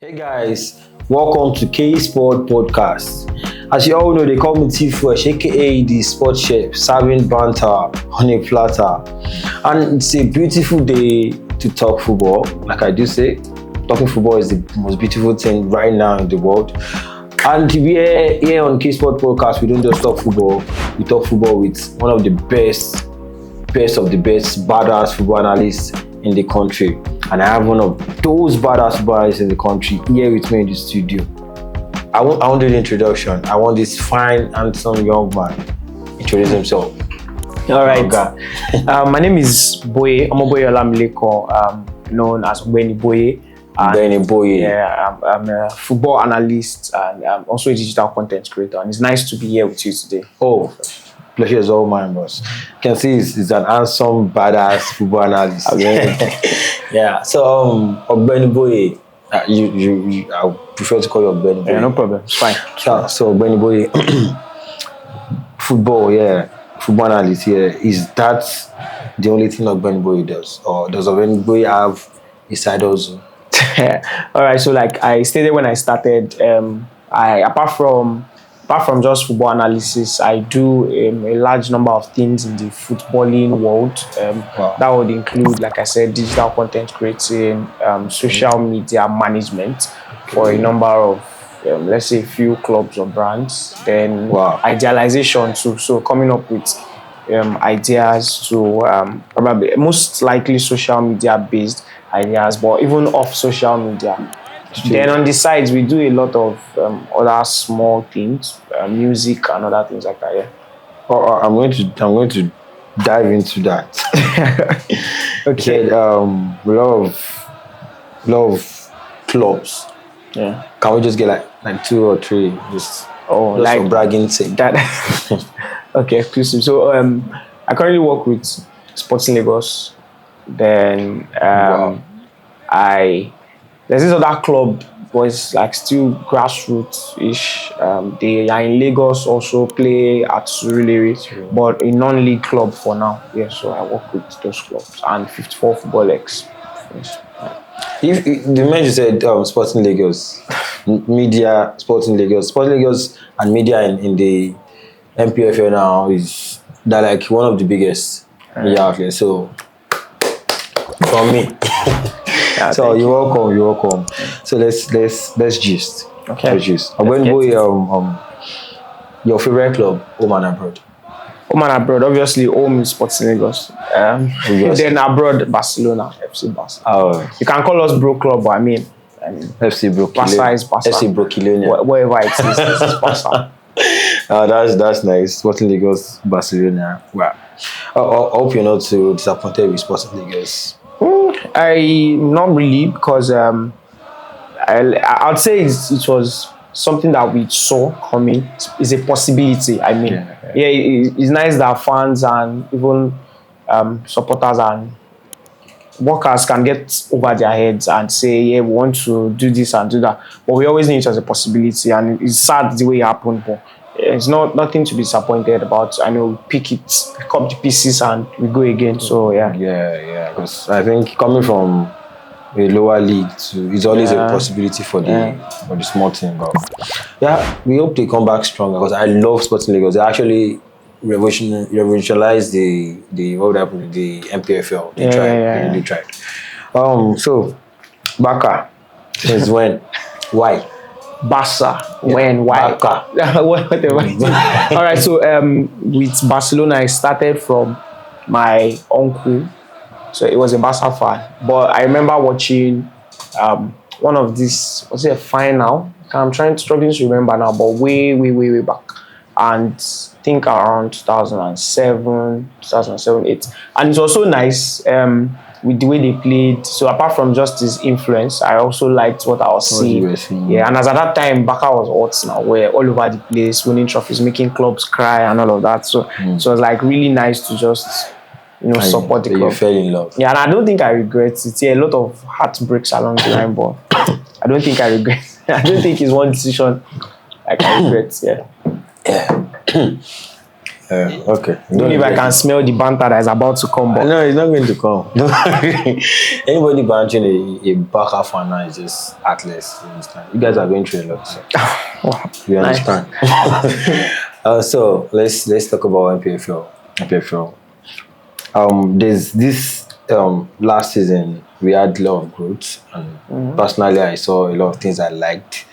Hey guys, welcome to K Sport Podcast. As you all know, they call me tfwesh, aka the sports chef, serving banter on a platter. And it's a beautiful day to talk football. Like I do say, talking football is the most beautiful thing right now in the world. And we're here on K Sport Podcast. We don't just talk football. We talk football with one of the best of the best badass football analysts in the country. And I have one of those badass football analysts in the country here with me in the studio. I won't do the introduction. I want this fine, handsome young man introduce himself. All right. My name is Boye. Ogbeniboye Olamileko, known as OgbeniBoye. OgbeniBoye. Yeah, I'm a football analyst and I'm also a digital content creator. And it's nice to be here with you today. Oh, pleasure is all mine, boss. You can see he's an handsome, badass football analyst. Yeah. So, OgbeniBoye, I prefer to call you OgbeniBoye. Yeah, no problem. It's fine. So OgbeniBoye, football analyst. Yeah, is that the only thing OgbeniBoye does, or does OgbeniBoye have a side also? All right. So, like I stated when I started, apart from just football analysis, I do a large number of things in the footballing world. Wow. That would include, like I said, digital content creating, social media management for a number of, let's say, few clubs or brands. Then idealization too. So coming up with ideas to probably most likely social media based ideas, but even off social media. Then on the sides, we do a lot of other small things, music and other things like that. Yeah. I'm going to dive into that. Okay. A lot of clubs. Yeah. Can we just get like two or three? Just like for bragging sake. That. Okay, exclusive. So I currently work with Sporting Lagos. Then there's this other club, but it's like still grassroots-ish. They are in Lagos, also play at Surulere, but a non-league club for now. Yeah, so I work with those clubs and 54 football leagues. Yes. The man you said Sporting Lagos, Sporting Lagos and media in the NPFL now they're like one of the biggest media outlets. So from me. Yeah, so you're welcome. So let's gist. Okay. Let's gist. OgbeniBoye, your favorite club, home and abroad. Home and abroad, obviously home is Sporting Lagos. Then abroad, Barcelona, FC Barcelona. Oh. You can call us Bro Club, but I mean FC Brooklyn. Barca is Barca. FC Brooklyn. Wherever it is, it's Barca. That's nice. Sporting Lagos, Barcelona. Wow. I hope you're not too disappointed with Sporting Lagos. Not really, because I'd say it was something that we saw coming. It's a possibility. I mean, it's nice that fans and even supporters and workers can get over their heads and say, yeah, we want to do this and do that. But we always knew it as a possibility, and it's sad the way it happened, but it's nothing to be disappointed about. I know we pick up the pieces and we go again. So yeah. Because I think coming from a lower league it's always a possibility for the small team. But yeah, we hope they come back stronger, because I love Sporting Lagos. They actually revolutionized the NPFL. They really tried. So Barca, since when? Why? Barca, when, why? Whatever. All right, so with Barcelona, I started from my uncle. So it was a Barca fan. But I remember watching one of these, was it a final? I'm struggling to remember now, but way back. And I think around 2007, 2008. And it was so nice with the way they played. So apart from just his influence, I also liked what I was seeing. Yeah, and as at that time, Barca was hot now, where all over the place, winning trophies, making clubs cry and all of that. So it was like really nice to just support the club. You fell in love. Yeah, and I don't think I regret it. Yeah, a lot of heartbreaks along the line, but I don't think I regret. I don't think it's one decision like I regret. Yeah. Okay. Even if I can smell the banter that is about to come, but no, it's not going to come. Don't worry. Anybody bantering a Barca fan now is just heartless. You understand? You guys are going through a lot. So. wow, You understand? So let's talk about NPFL. There's this last season we had a lot of growth, and personally I saw a lot of things I liked,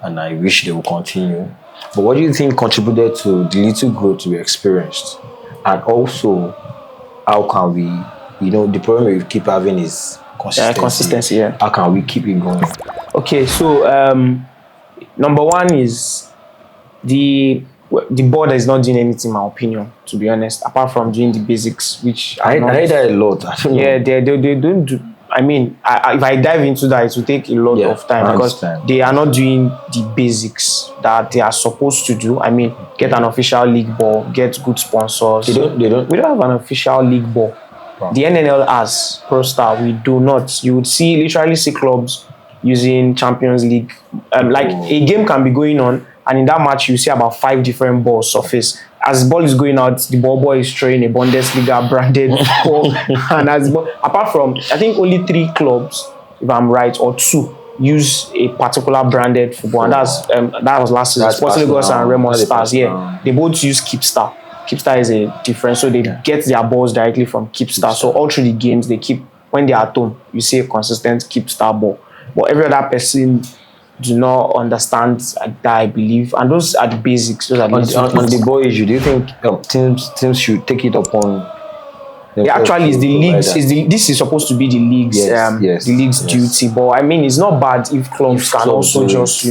and I wish they would continue. But what do you think contributed to the little growth we experienced? And also, how can we, the problem we keep having is consistency. Consistency, yeah. How can we keep it going? Okay, so number one is the board is not doing anything, in my opinion, to be honest, apart from doing the basics, which I heard that a lot. I don't know. Yeah, they don't do. I mean, if I dive into that, it will take a lot of time because they are not doing the basics that they are supposed to do. I mean, get an official league ball, get good sponsors. They don't. We don't have an official league ball. Wow. The NNL has Pro Star. We do not. You would literally see clubs using Champions League. A game can be going on, and in that match, you see about 5 different balls surface. As the ball is going out, the ball boy is throwing a Bundesliga branded ball. And apart from, I think only 3 clubs, if I'm right, or 2, use a particular branded football. And that was last season. Sporting Lagos and Remo Stars. Yeah, they both use Keepstar. Keepstar is a difference. So they get their balls directly from Keepstar. So all through the games, they keep, when they are at home, you see a consistent Keepstar ball. But every other person do not understand that, I believe, and those are the basics. Those are on the ball issue. Do you think teams should take it upon? Actually, it's the leagues. This is supposed to be the leagues. The league's duty. But I mean, it's not bad if clubs can also just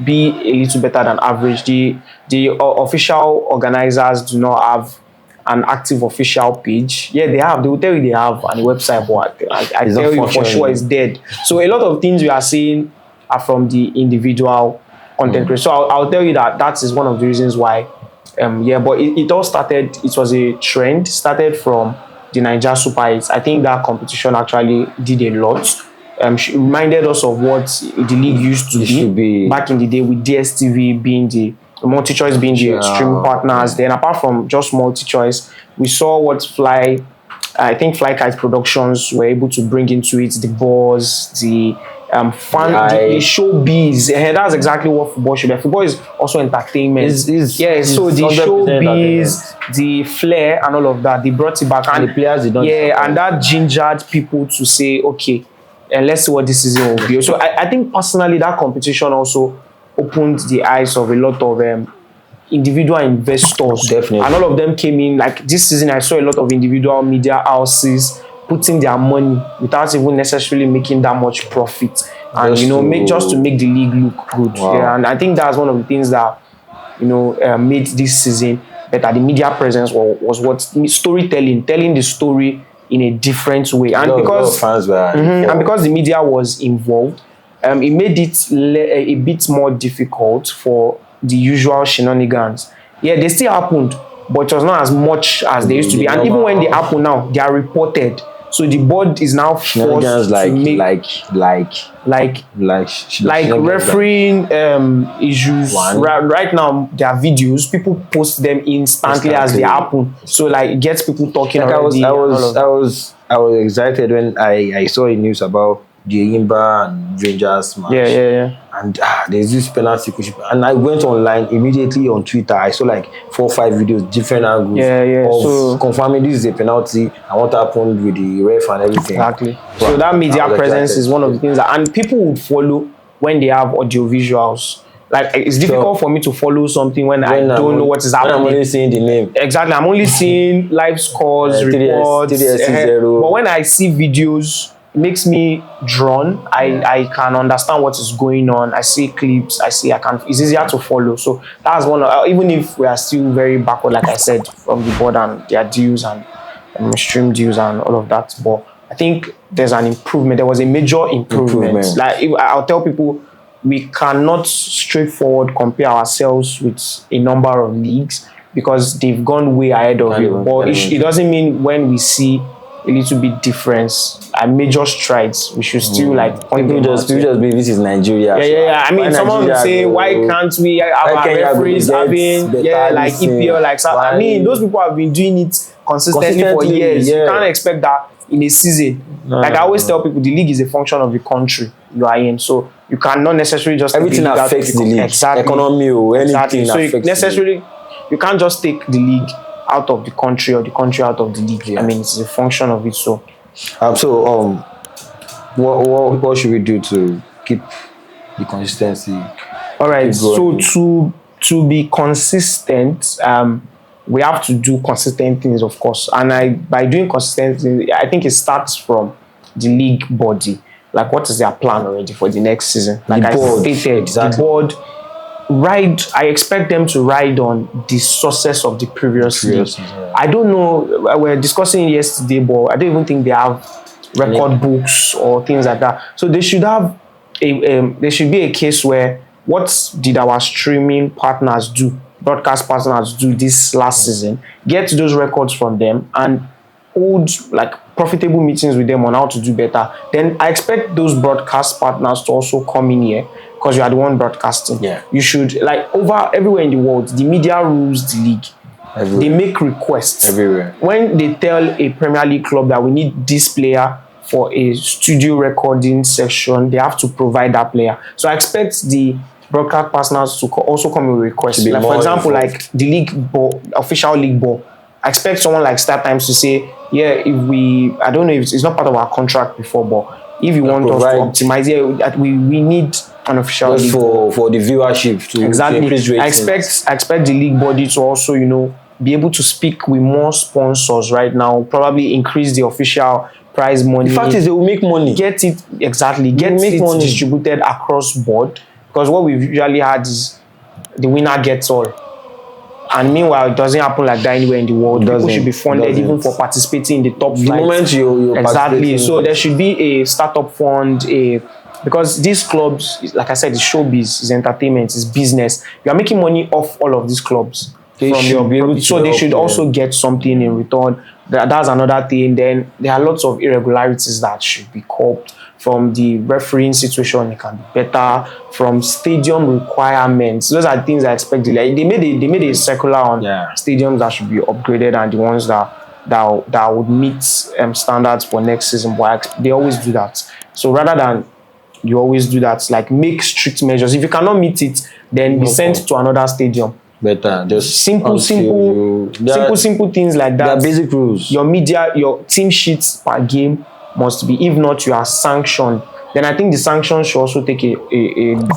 be a little better than average. The official organizers do not have an active official page. Yeah, they have. They will tell you they have on the website, but I tell you for sure it's dead. So a lot of things we are seeing are from the individual content creators. So I'll tell you that is one of the reasons why. But it all started. It was a trend. Started from the Niger Super 8. I think that competition actually did a lot. She reminded us of what the league used to be back in the day, with DSTV being the multi-choice being the stream partners. Then apart from just multi-choice, we saw what I think Flykite Productions were able to bring into it, the buzz, the the showbiz. And that's exactly what football should be. Football is also entertainment. So the showbiz, the flair, and all of that, they brought it back. And the players, they don't. And that gingered people to say, okay, and let's see what this season will be. So I think personally that competition also opened the eyes of a lot of individual investors. Definitely. And all of them came in. Like this season, I saw a lot of individual media houses putting their money without even necessarily making that much profit, and just to make the league look good. Wow. Yeah, and I think that's one of the things that made this season better. The media presence was what storytelling, telling the story in a different way, and because fans were and because the media was involved, it made it a bit more difficult for the usual shenanigans. Yeah, they still happened, but it was not as much as they used to be. And even when they happen now, they are reported. So the board is now forced to make refereeing issues. Right now, there are videos. People post them instantly as they happen. So it gets people talking already. I was excited when I saw a news about the Imba and Rangers match. Yeah. And there's this penalty, and I went online immediately on Twitter. I saw 4 or 5 videos, different angles of confirming this is a penalty and what happened with the ref and everything. Exactly. So that media presence is one of the things and people would follow when they have audio visuals. It's difficult for me to follow something when I don't know what is happening. I'm only seeing the name. Exactly. I'm only seeing live scores, reports. But when I see videos, it makes me drawn. I can understand what is going on. I see clips. It's easier to follow. So that's one. Even if we are still very backward, like I said, from the board and their dues and stream dues and all of that. But I think there's an improvement. There was a major improvement. I'll tell people, we cannot straightforward compare ourselves with a number of leagues because they've gone way ahead of it. But it doesn't mean when we see a little bit difference and major strides, we should still like point People them just out. believe this is Nigeria. Yeah. I mean, Why someone would Nigeria say, go- why can't we have our Kenya go referees get having, better like this thing? EPL, like South? I Why- mean, those people have been doing it consistently for Consistently, years. yeah. You can't expect that in a season. Like I always tell people, the league is a function of the country you are in. So you cannot necessarily just take Everything the league out of affects the league. Exactly. Economy or anything Exactly. So affects you can't just take the league out of the country or the country out of the league. Yeah. I mean, it's a function of it. So what should we do to keep the consistency? all right. Keep So growing? to be consistent, we have to do consistent things, of course. And by doing consistent things, I think it starts from the league body. Like, what is their plan already for the next season? Like I board, stated, exactly. the board I expect them to ride on the success of the previous league. Yeah. I don't know. We were discussing yesterday, but I don't even think they have record books or things like that. So they should have there should be a case where what did our streaming partners do, broadcast partners do this last season? Get those records from them and hold like profitable meetings with them on how to do better. Then I expect those broadcast partners to also come in here because you are the one broadcasting. Yeah. You should, like, over everywhere in the world, the media rules the league. Everywhere. They make requests Everywhere. when they tell a Premier League club that we need this player for a studio recording session. They have to provide that player. So I expect the broadcast partners to also come with requests. be Like, more for example, involved. like the league ball, official league ball. I expect someone like Star Times to say, yeah, if we, I don't know if it's not part of our contract before, but if you want us to optimize it, that we need an official Just league for the viewership to exactly. increase ratings. I expect the league body to also, be able to speak with more sponsors right now. Probably increase the official prize money. The fact is, they will make money. Get it exactly. Get make it money. distributed across board. Because what we've usually had is the winner gets all. And meanwhile, it doesn't happen like that anywhere in the world. People should be funded even for participating in the top flight. The moment you're exactly. So there should be a startup fund, because these clubs, like I said, it's showbiz, it's entertainment, it's business. You are making money off all of these clubs. They should also get something in return. That's another thing. Then there are lots of irregularities that should be curbed. From the refereeing situation, it can be better. From stadium requirements, those are things I expect. Like they made a circular on stadiums that should be upgraded and the ones that would meet standards for next season. But they always do that. So rather than you always do that, like make strict measures. If you cannot meet it, then be sent to another stadium. Better. Just simple things like that. There are basic rules. Your media, your team sheets per game must be. If not, you are sanctioned. Then I think the sanctions should also take a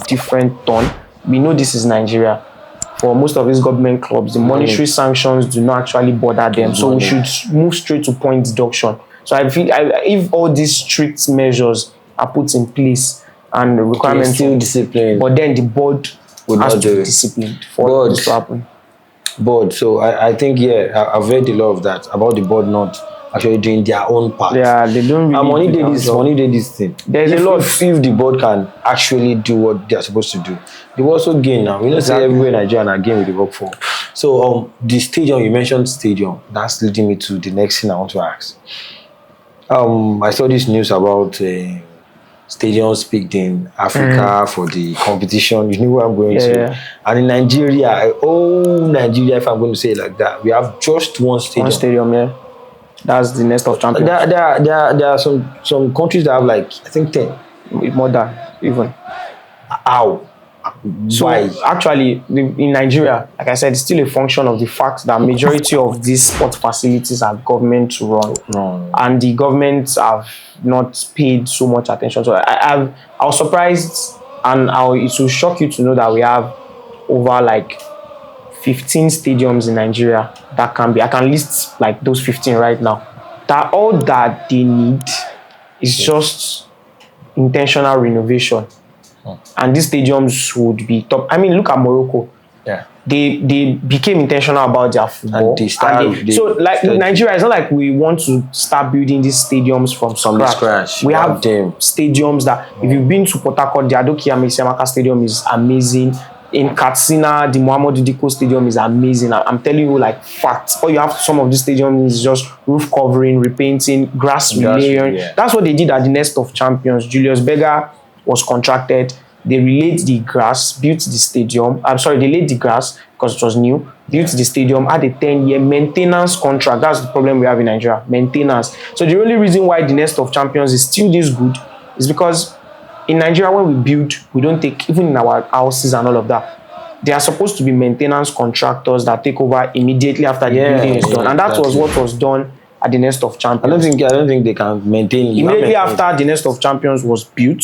different turn. We know this is Nigeria. For most of these government clubs, the monetary sanctions do not actually bother them. So we should move straight to point deduction. So I feel if all these strict measures are put in place and the requirements still disciplined, but then the board has to be disciplined for this to happen. Board. So I think I've read a lot of that about the board not actually doing their own part. Yeah, they don't really. Money did this thing. There's a lot. If the board can actually do what they are supposed to do, they will also gain now. Say everywhere in Nigeria and again with the work for. So the stadium, you mentioned stadium, that's leading me to the next thing I want to ask. I saw this news about stadiums picked in Africa for the competition. You know where I'm going to. Yeah. And in Nigeria, Nigeria, if I'm going to say it like that, we have just one stadium. One stadium, yeah. That's the nest of champions. There are some countries that have like, I think 10. More than even. How? So why? Actually, in Nigeria, like I said, it's still a function of the fact that majority of these sport facilities are government run. And the governments have not paid so much attention to it. I was surprised, and it will shock you to know that we have over like 15 stadiums in Nigeria that can be. I can list like those 15 right now. That all that they need is just intentional renovation. And these stadiums would be top. I mean, look at Morocco. Yeah. They became intentional about their football. And they started. So like Nigeria, it's not like we want to start building these stadiums from scratch. We have stadiums that if you've been to Port Harcourt, the Adokia Mesiamaka Stadium is amazing. in Katsina, the Muhammadu Diko Stadium is amazing. I'm telling you, like, facts. All you have some of these stadiums is just roof covering, repainting, grass relaying. Yeah. That's what they did at the Nest of Champions. Julius Berger was contracted. They relayed the grass, built the stadium. They laid the grass because it was new. Built the stadium, had a 10-year maintenance contract. That's the problem we have in Nigeria, maintenance. So the only reason why the Nest of Champions is still this good is because in Nigeria, when we build, we don't take, even in our houses and all of that, they are supposed to be maintenance contractors that take over immediately after the building is done. And that was what was done at the Nest of Champions. I don't think they can maintain. Immediately after the Nest of Champions was built,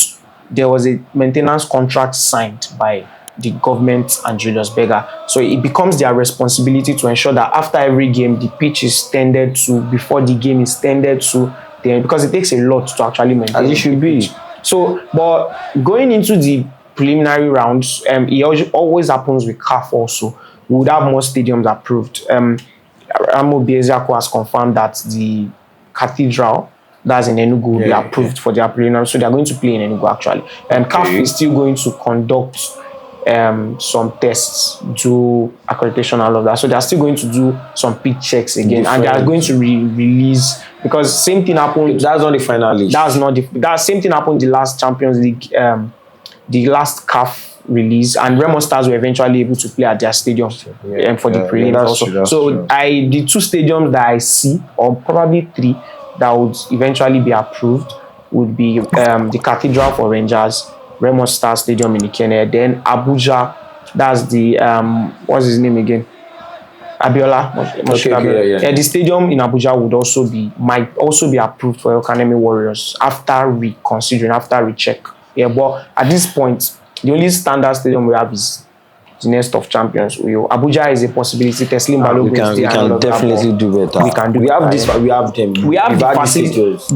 there was a maintenance contract signed by the government and Julius Berger. So it becomes their responsibility to ensure that after every game, the pitch is tended to, before the game is tended to, because it takes a lot to actually maintain. As it should be. So, but going into the preliminary rounds, it always happens with CAF also. We would have more stadiums approved. Ramo Bieziako has confirmed that the Cathedral, that's in Enugu, will be approved for their preliminary. So they are going to play in Enugu actually. CAF is still going to conduct some tests, do accreditation and all of that. So they are still going to do some pitch checks again, and they are going to release, because same thing happened. That's not the final list. That same thing happened the last Champions League, the last CAF release, and Remo Stars were eventually able to play at their stadium for the prelims also. The two stadiums that I see, or probably three, that would eventually be approved would be the Cathedral for Rangers, Remo Stars Stadium in Ikene, then Abuja, that's the what's his name again? Abiola. The stadium in Abuja might also be approved for Academy Warriors after recheck. Yeah, but at this point, the only standard stadium we have is the Nest of Champions. Abuja is a possibility. Teslim Balogun. We can definitely do better. We can do. We have this. We have them. We have the facilities.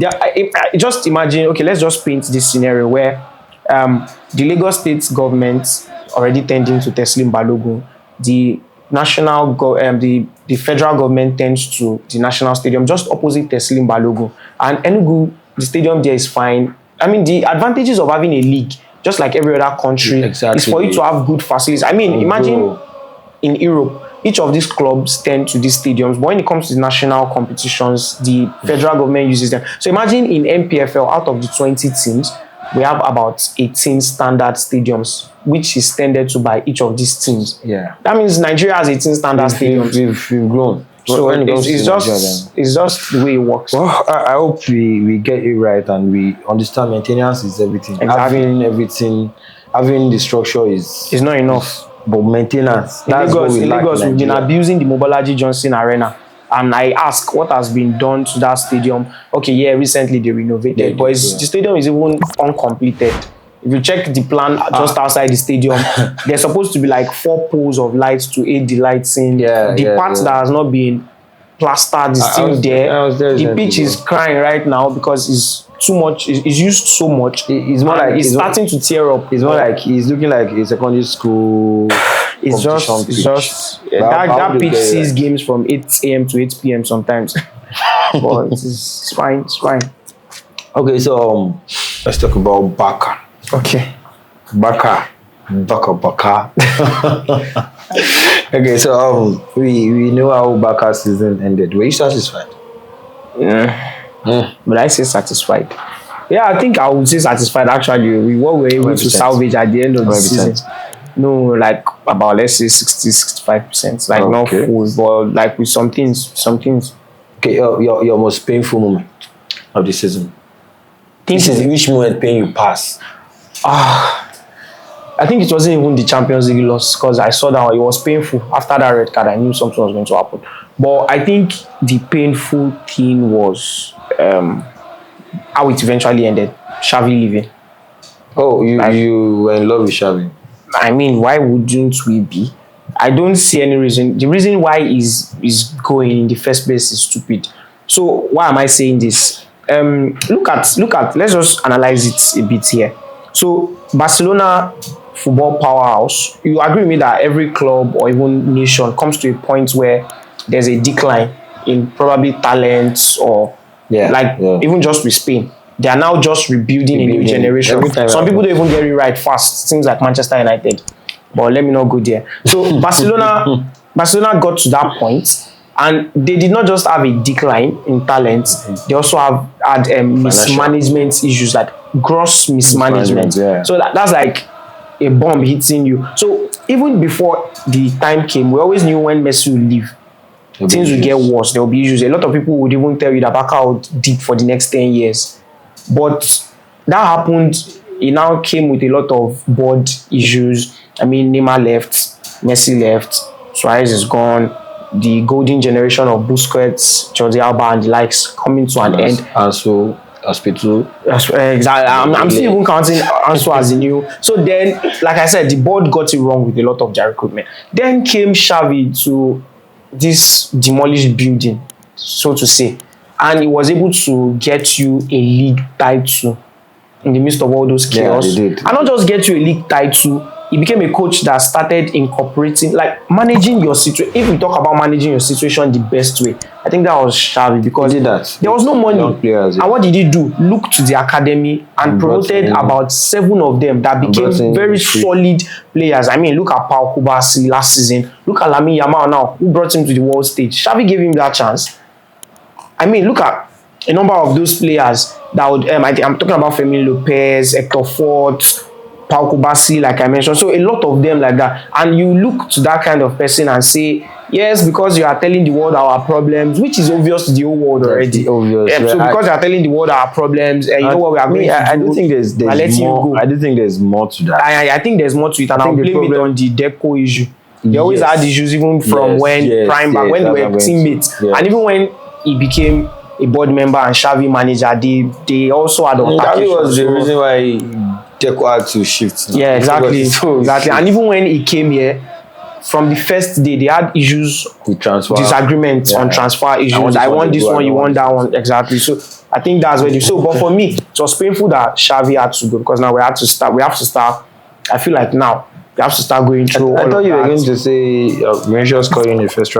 Just imagine. Okay, let's just paint this scenario where the Lagos State government already tending to Teslim Balogun. The the federal government tends to the national stadium just opposite Teslim Balogun, and Enugu, the stadium there is fine. I mean, the advantages of having a league, just like every other country, is for you to have good facilities. I mean, imagine in Europe, each of these clubs tend to these stadiums, but when it comes to national competitions, the federal government uses them. So imagine in NPFL, out of the 20 teams, we have about 18 standard stadiums, which is tended to by each of these teams. Yeah. That means Nigeria has 18 standard stadiums. We've grown. So it's just the way it works. Well, I hope we get it right and we understand maintenance is everything. Exactly. Having the structure is not enough. But maintenance. In Lagos, we've been abusing the Mobolaji Johnson Arena. And I ask what has been done to that stadium. Okay, yeah, recently they renovated, but the stadium is even uncompleted. If you check the plan just outside the stadium, there's supposed to be like 4 poles of lights to aid the lighting. The part that has not been plastered is still there. The pitch is crying right now because it's too much. It's used so much. It's more like it's starting to tear up. It's more like it's looking like a secondary school. It's just that pitch sees games from 8 a.m. to 8 p.m. sometimes. But it's fine. It's fine. Okay, so let's talk about Baka. Okay. Baka. Okay, so we know how Baka's season ended. Were you satisfied? But I say satisfied. Yeah, I think I would say satisfied actually with what we were able 100%. To salvage at the end of the 100%. Season. No, like about let's say 60-65%. Like not full, but like with some things. Okay, your most painful moment of the season. Which moment pain you pass? I think it wasn't even the Champions League loss because I saw that it was painful. After that red card, I knew something was going to happen. But I think the painful thing was how it eventually ended. Xavi leaving. Oh, you were in love with Xavi? I mean, why wouldn't we be? I don't see any reason. The reason why is going in the first place is stupid. So why am I saying this? Look at. Let's just analyze it a bit here. So Barcelona football powerhouse. You agree with me that every club or even nation comes to a point where there's a decline in probably talents or even just with Spain. They are now just rebuilding a new generation. Some people don't even get it right fast. Things like Manchester United. But let me not go there. So Barcelona got to that point, and they did not just have a decline in talent, they also had mismanagement issues, like gross mismanagement. Yeah. So that's like a bomb hitting you. So even before the time came, we always knew when Messi would leave, things would get worse. There will be issues. A lot of people would even tell you that Barca would deep for the next 10 years. But that happened. It now came with a lot of board issues. I mean, Neymar left, Messi left, Suarez is gone. The golden generation of Busquets, Jordi Alba, and the likes coming to an end. Also, Hospital. Exactly. I'm still even counting Ansu as the new. So then, like I said, the board got it wrong with a lot of their recruitment. Then came Xavi to this demolished building, so to say, and he was able to get you a league title in the midst of all those chaos. Yeah, they did. And not just get you a league title, he became a coach that started incorporating, like managing your situation. If we talk about managing your situation the best way, I think that was Xavi, because there was no money. Players, and what did he do? Look to the academy and promoted about 7 of them that became very solid players. I mean, look at Pau Kubasi last season. Look at Lamine Yamal now, who brought him to the world stage. Xavi gave him that chance. I mean, look at a number of those players that would, I'm talking about Fermin Lopez, Hector Fort, Pau Kubasi, like I mentioned. So a lot of them like that. And you look to that kind of person and say, yes, because you are telling the world our problems, which is obvious to the whole world already. Obvious. Yeah, so because you are telling the world our problems, you know what we are going to do. I do think there's more. I do think there's more to that. I think there's more to it, and I'll blame it on the Deco issue. They always had issues even from when Prime back, when they were teammates. And even when he became a board member and Xavi manager, they also had that was the reason why Deco had to shift. Yeah, exactly. Exactly. And even when he came here, from the first day, they had issues with disagreements on transfer issues. I want this one, you want that one. Exactly. So I think that's what you. So, but for me, it was painful that Xavi had to go, because now we have to start. I feel like now we have to start going through. I thought you were going to say Vinicius scoring the first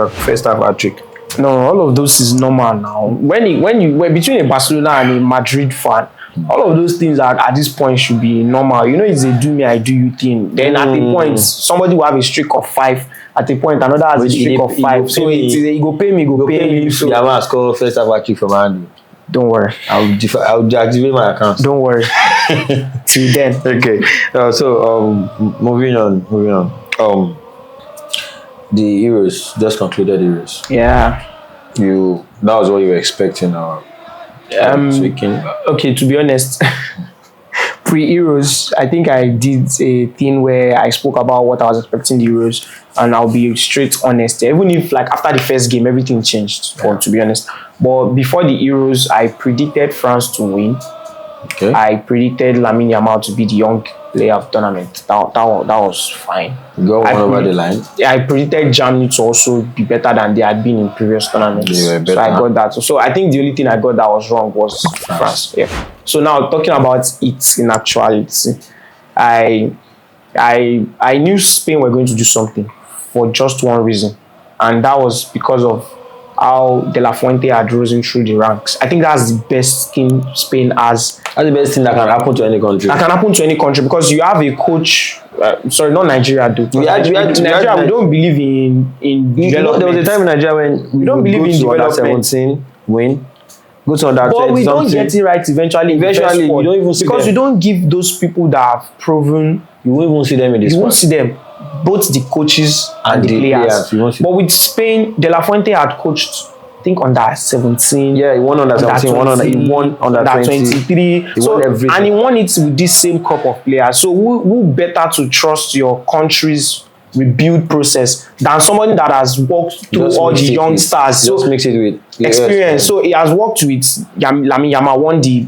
half hat-trick. No, all of those is normal now. When you between a Barcelona and a Madrid fan, all of those things at this point should be normal. You know, it's a do me, I do you thing. Then at a point, somebody will have a streak of 5. At a point, another has a streak of 5. So he go pay me. So Yamal score first half hat-trick from Andy. Don't worry. I'll deactivate my account. Don't worry. Till then. Okay. Moving on. The Euros just concluded Euros. Yeah. That was what you were expecting, okay, to be honest, pre-Euros, I think I did a thing where I spoke about what I was expecting the Euros, and I'll be straight honest. Even if, like, after the first game, everything changed, to be honest. But before the Euros, I predicted France to win. Okay. I predicted Lamine Yamal to be the young player of the tournament. That was fine. You got one over the line? Yeah, I predicted Germany to also be better than they had been in previous tournaments. They were better. So I got that. So I think the only thing I got that was wrong was France. Yeah. So now talking about it in actuality, I knew Spain were going to do something for just one reason, and that was because of how De La Fuente had risen through the ranks. I think that's the best thing Spain has. That's the best thing that can happen to any country. That can happen to any country, because you have a coach. Sorry, not Nigeria, though. Nigeria, we don't believe in development. There was a time in Nigeria when we don't believe in development. 17 win. Go to under 20. But we don't get it right eventually. You don't even see because them. you don't give those people that have proven. You won't even see them in this. You won't see them. Both the coaches and the players. But with Spain, De La Fuente had coached, I think, under 17. Yeah, he won under 17. He won under 23. He won everything. And he won it with this same crop of players. So who better to trust your country's rebuild process than somebody that has worked through all the young stars? So just mix it with experience. So he has worked with Lamine Yamal, won the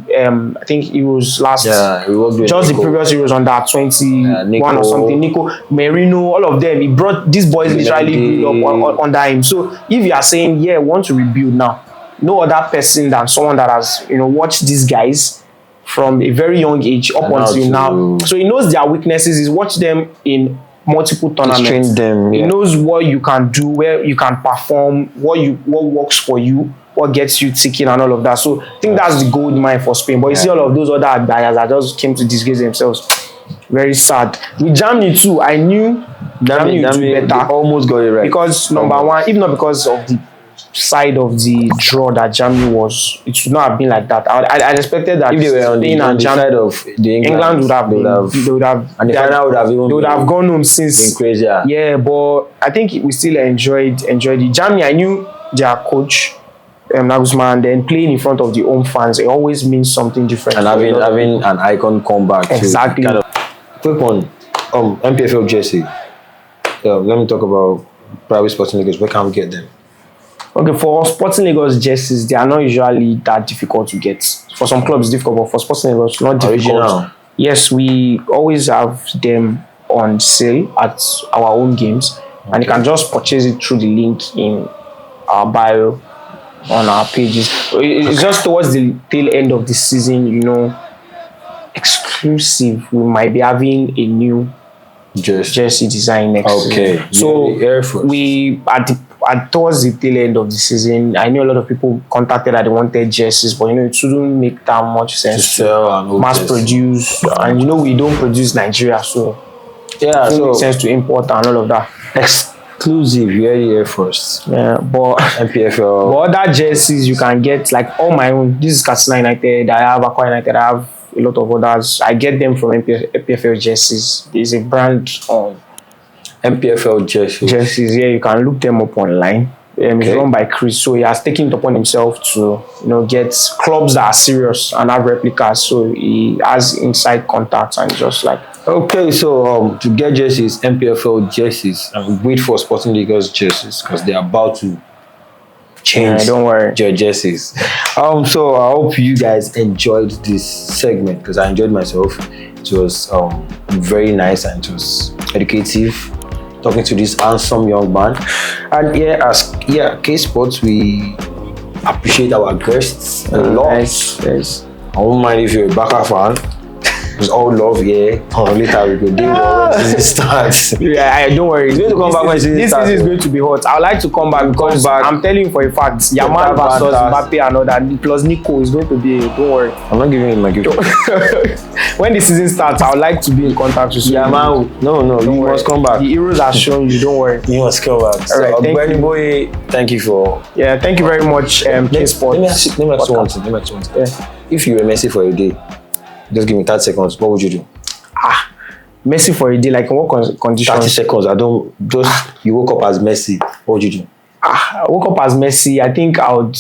I think Euros last. Yeah, he worked with just Nico. The previous Euros under 21 or something. Nico, Merino, all of them. He brought these boys literally up under him. So if you are saying, yeah, want to rebuild now, no other person than someone that has watched these guys from a very young age up until now. So he knows their weaknesses. He's watched them in multiple tournaments. He knows what you can do, where you can perform, what works for you, what gets you ticking, and all of that. So I think that's the gold mine for Spain. But you see all of those other guys that just came to disgrace themselves. Very sad. With Germany too, I knew Germany would do better. They almost got it right. Because number one, if not because of the side of the draw that Germany was, it should not have been like that. I expected that if they were on the side of the England would have and the final would have even they would have gone home since been crazier. Yeah, but I think we still enjoyed it. Germany, I knew their coach, Nagelsmann, then playing in front of the home fans, it always means something different. And having an icon come back. Exactly. Kind of, quick one, NPFL jersey. Let me talk about private sporting leagues. Where can we get them? Okay, for Sporting Lagos jerseys, they are not usually that difficult to get. For some clubs, it's difficult, but for Sporting Lagos, not difficult. Original. Yes, we always have them on sale at our own games, and you can just purchase it through the link in our bio on our pages. It's just towards the tail end of the season, exclusive. We might be having a new jersey design next season. So we towards the tail end of the season, I know a lot of people contacted that they wanted jerseys, but it shouldn't make that much sense to sell and mass produce. And we don't produce Nigeria, so it doesn't make sense to import and all of that. Exclusive, here first. Yeah, but NPFL. But other jerseys you can get, like all my own. This is Katsina United. I have Aqua United. I have a lot of others. I get them from NPFL jerseys. There's a brand on NPFL jerseys. Yeah, you can look them up online. It's run by Chris, so he has taken it upon himself to get clubs that are serious and have replicas. So he has inside contacts and just like. Okay, so to get jerseys, NPFL jerseys, and wait for Sporting Lagos jerseys because they're about to change. Don't worry, your jerseys. So I hope you guys enjoyed this segment because I enjoyed myself. It was very nice and it was educative. Talking to this handsome young man, and K Sports, we appreciate our guests a lot. Yes. I won't mind if you're a Barca fan. It's all love, later we go deal when season starts. Don't worry. It's going to come back when season starts. This season is going to be hot. I would like to come back because I'm telling you for a fact, Yamal versus Mbappe and all that, plus Nico is going to be. Don't worry. I'm not giving him my gift. When the season starts, I would like to be in contact with you. Yamal, no, you must come back. The Euros are shown you. Don't worry. You must come back. All right, OgbeniBoye, thank you for. Yeah, thank you very much. K Sports. Let me ask you one thing. Yeah. If you were Messi for a day, just give me 30 seconds. What would you do? Messi for a day, like in what conditions? 30 seconds. You woke up as Messi. What would you do? I woke up as Messi. I think I would,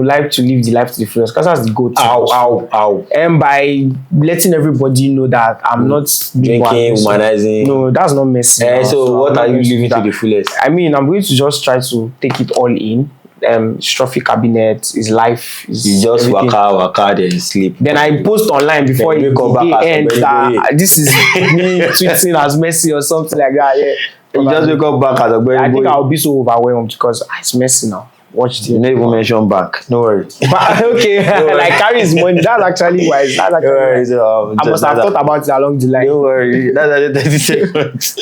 like to live the life to the fullest because that's the goal. Ow. And by letting everybody know that I'm not drinking, womanizing. No, that's not Messi. So what are you living to the fullest? I mean, I'm going to just try to take it all in. Trophy cabinet, his life. You just waka, then sleep. Then I post online before it ends that this is me tweeting as Messi or something like that. Yeah. You just wake up back as OgbeniBoye. I think I'll be so overwhelmed because it's Messi now. Watch the. You never even mention back. No worry. Okay, like carry his money. That's actually wise. I must have thought about it along the line. Don't worry. That's 30 seconds.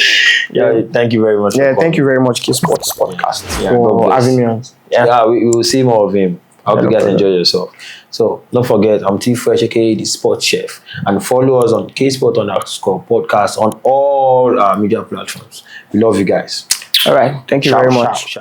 Thank you very much. Yeah, thank you very much, K Sports Podcast, for having me on. We will see more of him. I hope you guys enjoy yourself. So don't forget, I'm tfwesh, aka the Sports Chef, and follow us on KSport_podcast on all media platforms. We love you guys. All right, thank you very much.